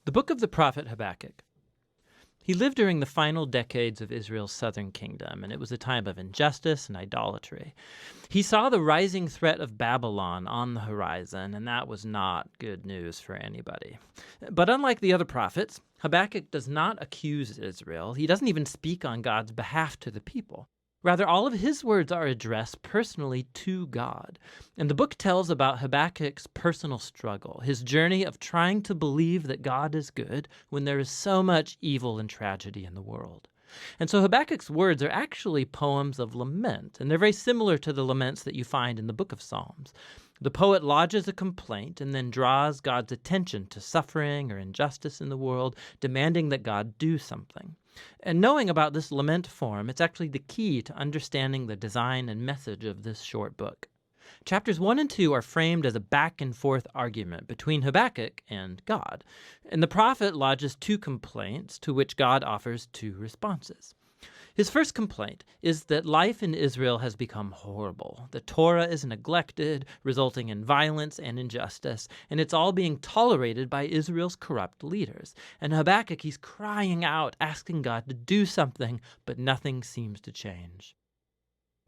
The book of the prophet Habakkuk. He lived during the final decades of Israel's southern kingdom, and it was a time of injustice and idolatry. He saw the rising threat of Babylon on the horizon, and that was not good news for anybody. But unlike the other prophets, Habakkuk does not accuse Israel. He doesn't even speak on God's behalf to the people. Rather, all of his words are addressed personally to God. And the book tells about Habakkuk's personal struggle, his journey of trying to believe that God is good when there is so much evil and tragedy in the world. And so Habakkuk's words are actually poems of lament, and they're very similar to the laments that you find in the book of Psalms. The poet lodges a complaint and then draws God's attention to suffering or injustice in the world, demanding that God do something. And knowing about this lament form, it's actually the key to understanding the design and message of this short book. Chapters 1 and 2 are framed as a back-and-forth argument between Habakkuk and God. And the prophet lodges two complaints to which God offers two responses. His first complaint is that life in Israel has become horrible. The Torah is neglected, resulting in violence and injustice, and it's all being tolerated by Israel's corrupt leaders. And Habakkuk, he's crying out, asking God to do something, but nothing seems to change.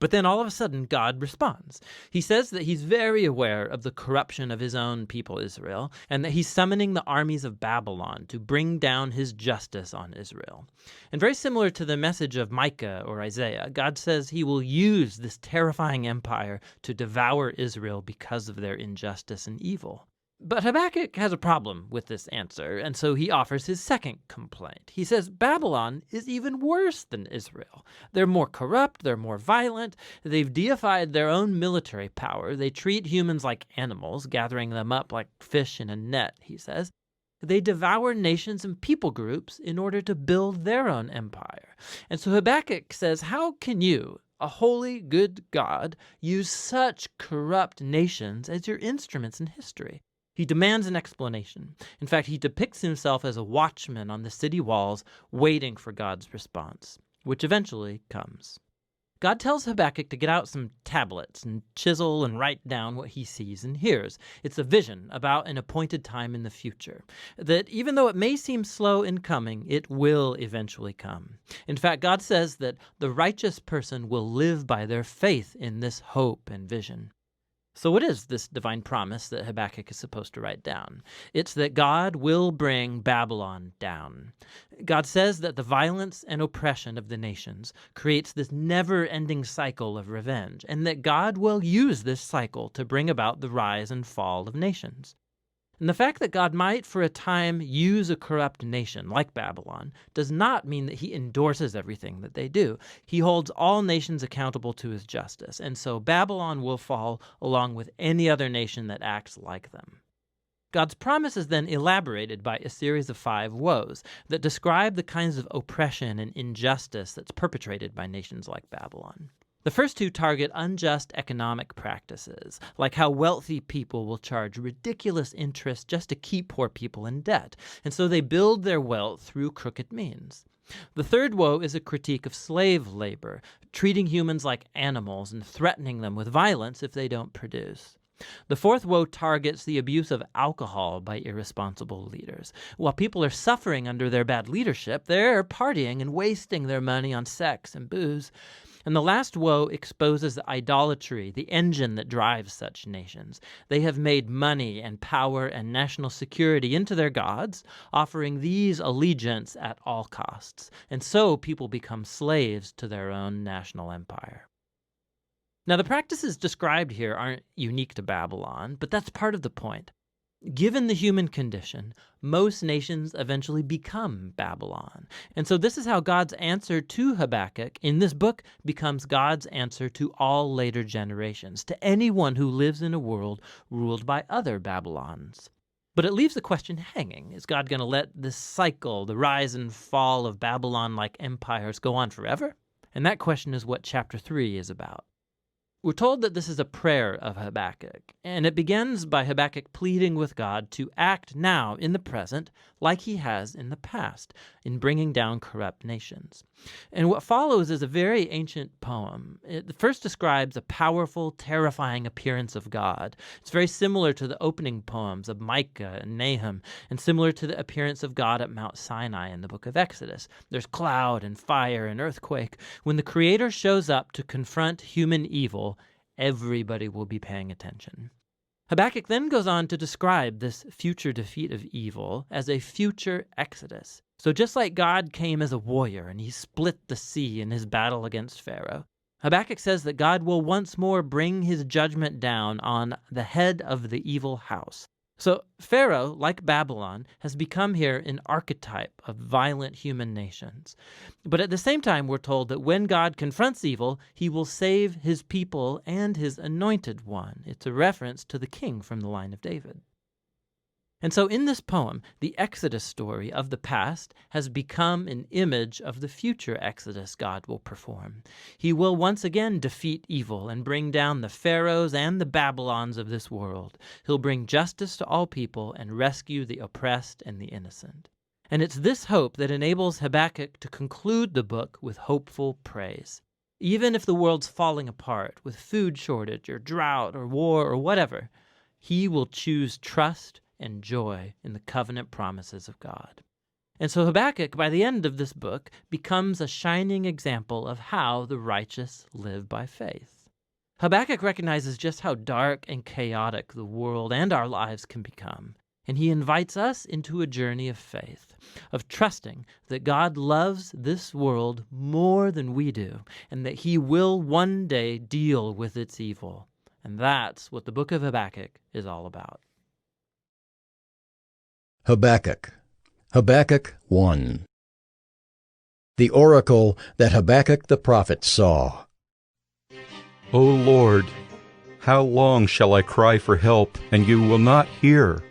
But then all of a sudden, God responds. He says that he's very aware of the corruption of his own people, Israel, and that he's summoning the armies of Babylon to bring down his justice on Israel. And very similar to the message of Micah or Isaiah, God says he will use this terrifying empire to devour Israel because of their injustice and evil. But Habakkuk has a problem with this answer, and so he offers his second complaint. He says Babylon is even worse than Israel. They're more corrupt, they're more violent, they've deified their own military power, they treat humans like animals, gathering them up like fish in a net, he says. They devour nations and people groups in order to build their own empire. And so Habakkuk says, how can you, a holy, good God, use such corrupt nations as your instruments in history? He demands an explanation. In fact, he depicts himself as a watchman on the city walls, waiting for God's response, which eventually comes. God tells Habakkuk to get out some tablets and chisel and write down what he sees and hears. It's a vision about an appointed time in the future, that even though it may seem slow in coming, it will eventually come. In fact, God says that the righteous person will live by their faith in this hope and vision. So what is this divine promise that Habakkuk is supposed to write down? It's that God will bring Babylon down. God says that the violence and oppression of the nations creates this never-ending cycle of revenge, and that God will use this cycle to bring about the rise and fall of nations. And the fact that God might for a time use a corrupt nation like Babylon does not mean that he endorses everything that they do. He holds all nations accountable to his justice, and so Babylon will fall along with any other nation that acts like them. God's promise is then elaborated by a series of 5 woes that describe the kinds of oppression and injustice that's perpetrated by nations like Babylon. The first 2 target unjust economic practices, like how wealthy people will charge ridiculous interest just to keep poor people in debt, and so they build their wealth through crooked means. The third woe is a critique of slave labor, treating humans like animals and threatening them with violence if they don't produce. The fourth woe targets the abuse of alcohol by irresponsible leaders. While people are suffering under their bad leadership, they're partying and wasting their money on sex and booze. And the last woe exposes idolatry, the engine that drives such nations. They have made money and power and national security into their gods, offering these allegiance at all costs. And so people become slaves to their own national empire. Now, the practices described here aren't unique to Babylon, but that's part of the point. Given the human condition, most nations eventually become Babylon. And so this is how God's answer to Habakkuk in this book becomes God's answer to all later generations, to anyone who lives in a world ruled by other Babylons. But it leaves the question hanging. Is God going to let this cycle, the rise and fall of Babylon-like empires, go on forever? And that question is what chapter 3 is about. We're told that this is a prayer of Habakkuk, and it begins by Habakkuk pleading with God to act now in the present like he has in the past in bringing down corrupt nations. And what follows is a very ancient poem. It first describes a powerful, terrifying appearance of God. It's very similar to the opening poems of Micah and Nahum, and similar to the appearance of God at Mount Sinai in the book of Exodus. There's cloud and fire and earthquake. When the Creator shows up to confront human evil, everybody will be paying attention. Habakkuk then goes on to describe this future defeat of evil as a future exodus. So just like God came as a warrior and he split the sea in his battle against Pharaoh, Habakkuk says that God will once more bring his judgment down on the head of the evil house. So Pharaoh, like Babylon, has become here an archetype of violent human nations. But at the same time, we're told that when God confronts evil, he will save his people and his anointed one. It's a reference to the king from the line of David. And so in this poem, the Exodus story of the past has become an image of the future Exodus God will perform. He will once again defeat evil and bring down the Pharaohs and the Babylons of this world. He'll bring justice to all people and rescue the oppressed and the innocent. And it's this hope that enables Habakkuk to conclude the book with hopeful praise. Even if the world's falling apart with food shortage or drought or war or whatever, he will choose trust and joy in the covenant promises of God. And so Habakkuk, by the end of this book, becomes a shining example of how the righteous live by faith. Habakkuk recognizes just how dark and chaotic the world and our lives can become, and he invites us into a journey of faith, of trusting that God loves this world more than we do, and that he will one day deal with its evil. And that's what the book of Habakkuk is all about. Habakkuk. Habakkuk 1. The oracle that Habakkuk the prophet saw. O Lord, how long shall I cry for help, and you will not hear?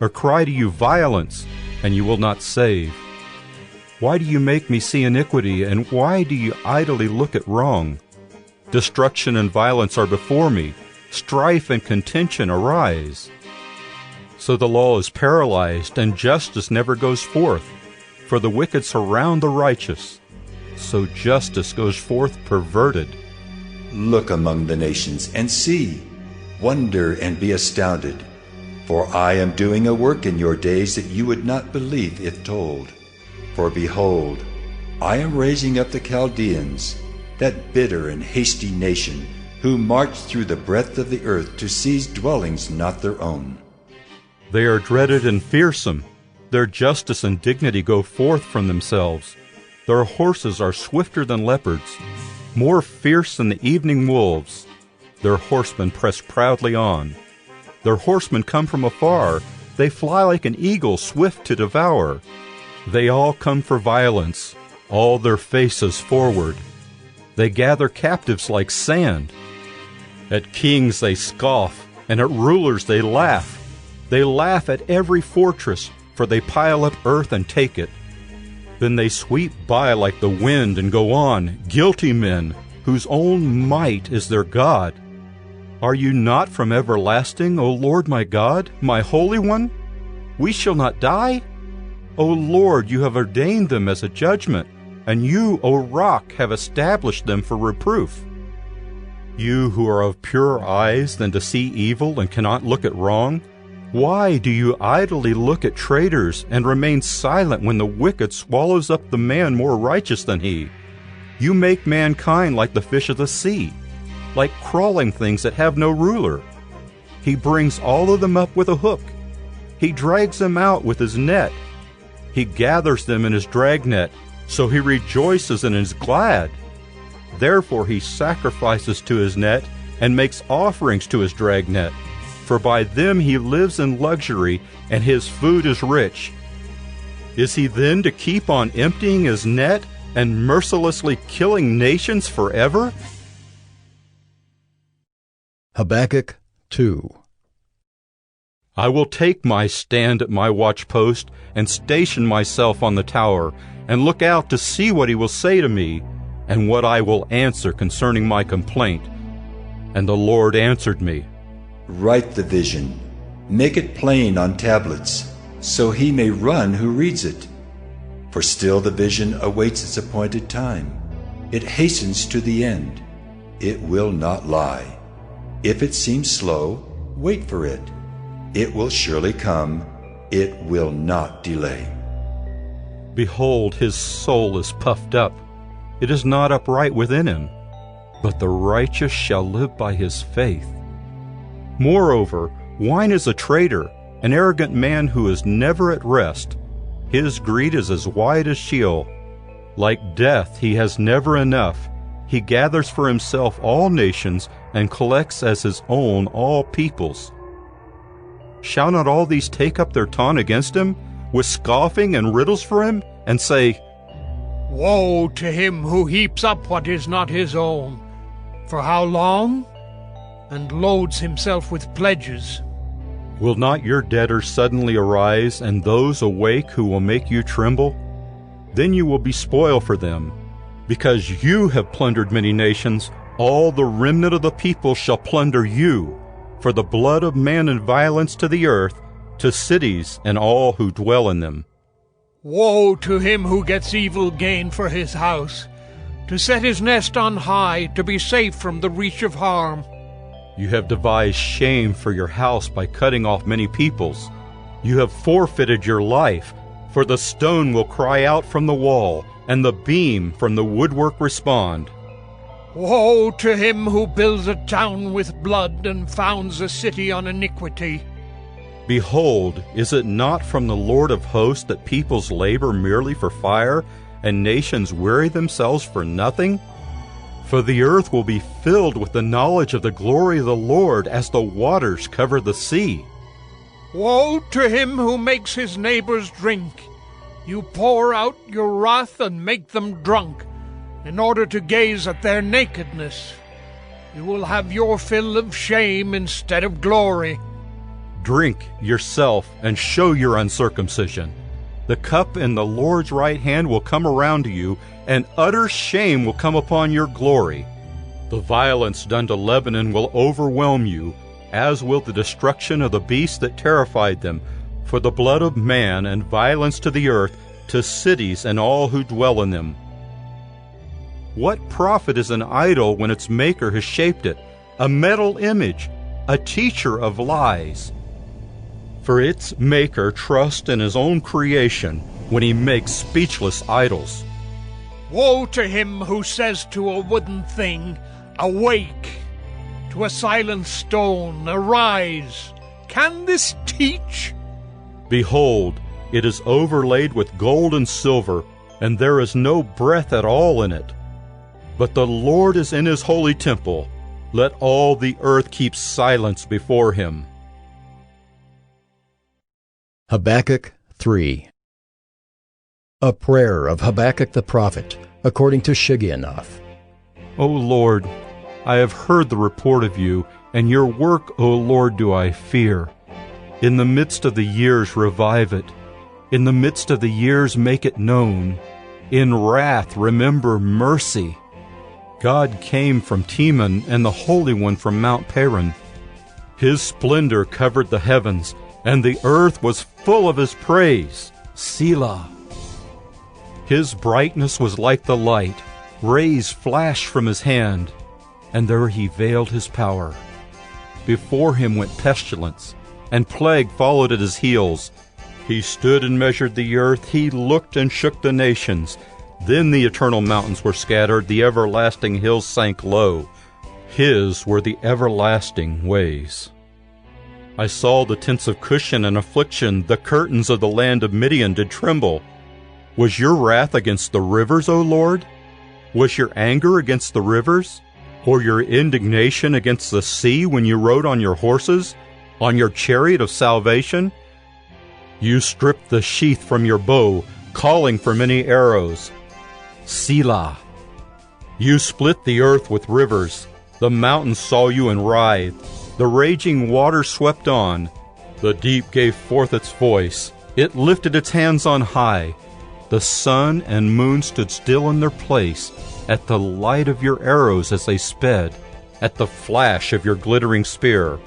Or cry to you violence, and you will not save? Why do you make me see iniquity, and why do you idly look at wrong? Destruction and violence are before me, strife and contention arise. So the law is paralyzed, and justice never goes forth. For the wicked surround the righteous, so justice goes forth perverted. Look among the nations and see, wonder and be astounded. For I am doing a work in your days that you would not believe if told. For behold, I am raising up the Chaldeans, that bitter and hasty nation, who march through the breadth of the earth to seize dwellings not their own. They are dreaded and fearsome. Their justice and dignity go forth from themselves. Their horses are swifter than leopards, more fierce than the evening wolves. Their horsemen press proudly on. Their horsemen come from afar. They fly like an eagle swift to devour. They all come for violence, all their faces forward. They gather captives like sand. At kings they scoff, and at rulers they laugh. They laugh at every fortress, for they pile up earth and take it. Then they sweep by like the wind and go on, guilty men, whose own might is their God. Are you not from everlasting, O Lord my God, my Holy One? We shall not die? O Lord, you have ordained them as a judgment, and you, O Rock, have established them for reproof. You who are of purer eyes than to see evil and cannot look at wrong, why do you idly look at traitors and remain silent when the wicked swallows up the man more righteous than he? You make mankind like the fish of the sea, like crawling things that have no ruler. He brings all of them up with a hook. He drags them out with his net. He gathers them in his dragnet, so he rejoices and is glad. Therefore he sacrifices to his net and makes offerings to his dragnet. For by them he lives in luxury, and his food is rich. Is he then to keep on emptying his net and mercilessly killing nations forever? Habakkuk 2. I will take my stand at my watchpost and station myself on the tower, and look out to see what he will say to me, and what I will answer concerning my complaint. And the Lord answered me, Write the vision, make it plain on tablets, so he may run who reads it. For still the vision awaits its appointed time. It hastens to the end. It will not lie. If it seems slow, wait for it. It will surely come. It will not delay. Behold, his soul is puffed up. It is not upright within him. But the righteous shall live by his faith. Moreover, wine is a traitor, an arrogant man who is never at rest. His greed is as wide as Sheol. Like death, he has never enough. He gathers for himself all nations and collects as his own all peoples. Shall not all these take up their taunt against him, with scoffing and riddles for him, and say, Woe to him who heaps up what is not his own. For how long? And loads himself with pledges. Will not your debtors suddenly arise, and those awake who will make you tremble? Then you will be spoil for them. Because you have plundered many nations, all the remnant of the people shall plunder you, for the blood of man and violence to the earth, to cities and all who dwell in them. Woe to him who gets evil gain for his house, to set his nest on high, to be safe from the reach of harm. You have devised shame for your house by cutting off many peoples. You have forfeited your life, for the stone will cry out from the wall, and the beam from the woodwork respond. Woe to him who builds a town with blood and founds a city on iniquity. Behold, is it not from the Lord of hosts that peoples labor merely for fire, and nations weary themselves for nothing? For the earth will be filled with the knowledge of the glory of the Lord as the waters cover the sea. Woe to him who makes his neighbors drink. You pour out your wrath and make them drunk, in order to gaze at their nakedness. You will have your fill of shame instead of glory. Drink yourself and show your uncircumcision. The cup in the Lord's right hand will come around to you, and utter shame will come upon your glory. The violence done to Lebanon will overwhelm you, as will the destruction of the beast that terrified them, for the blood of man and violence to the earth, to cities and all who dwell in them. What profit is an idol when its maker has shaped it, a metal image, a teacher of lies? For its maker trusts in his own creation when he makes speechless idols. Woe to him who says to a wooden thing, Awake! To a silent stone, Arise! Can this teach? Behold, it is overlaid with gold and silver, and there is no breath at all in it. But the Lord is in his holy temple. Let all the earth keep silence before him. Habakkuk 3. A prayer of Habakkuk the prophet, according to Shigionoth. O Lord, I have heard the report of you, and your work, O Lord, do I fear. In the midst of the years revive it. In the midst of the years make it known. In wrath remember mercy. God came from Teman, and the Holy One from Mount Paran. His splendor covered the heavens, and the earth was full of his praise. Selah. His brightness was like the light. Rays flashed from his hand, and there he veiled his power. Before him went pestilence, and plague followed at his heels. He stood and measured the earth. He looked and shook the nations. Then the eternal mountains were scattered. The everlasting hills sank low. His were the everlasting ways. I saw the tents of Cushan in affliction. The curtains of the land of Midian did tremble. Was your wrath against the rivers, O Lord? Was your anger against the rivers? Or your indignation against the sea when you rode on your horses, on your chariot of salvation? You stripped the sheath from your bow, calling for many arrows. Selah. You split the earth with rivers. The mountains saw you and writhed. The raging waters swept on. The deep gave forth its voice. It lifted its hands on high. The sun and moon stood still in their place at the light of your arrows as they sped, at the flash of your glittering spear.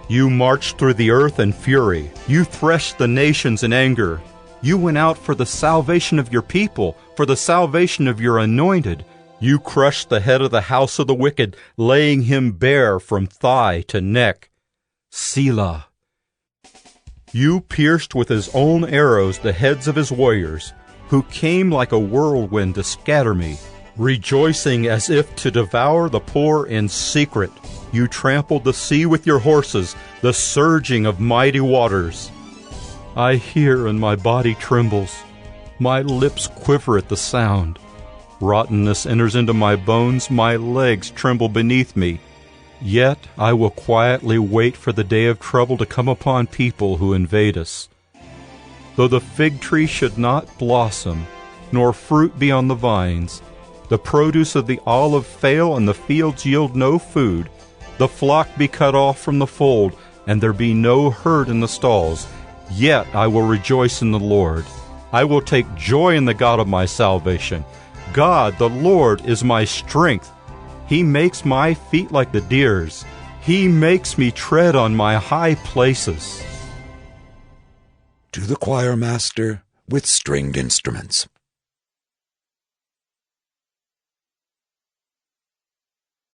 You marched through the earth in fury. You threshed the nations in anger. You went out for the salvation of your people, for the salvation of your anointed. You crushed the head of the house of the wicked, laying him bare from thigh to neck. Selah. You pierced with his own arrows the heads of his warriors, who came like a whirlwind to scatter me, rejoicing as if to devour the poor in secret. You trampled the sea with your horses, the surging of mighty waters. I hear and my body trembles. My lips quiver at the sound. Rottenness enters into my bones, my legs tremble beneath me. Yet I will quietly wait for the day of trouble to come upon people who invade us. Though the fig tree should not blossom, nor fruit be on the vines, the produce of the olive fail, and the fields yield no food, the flock be cut off from the fold, and there be no herd in the stalls, yet I will rejoice in the Lord. I will take joy in the God of my salvation. God, the Lord, is my strength. He makes my feet like the deer's. He makes me tread on my high places. To the choir master with stringed instruments.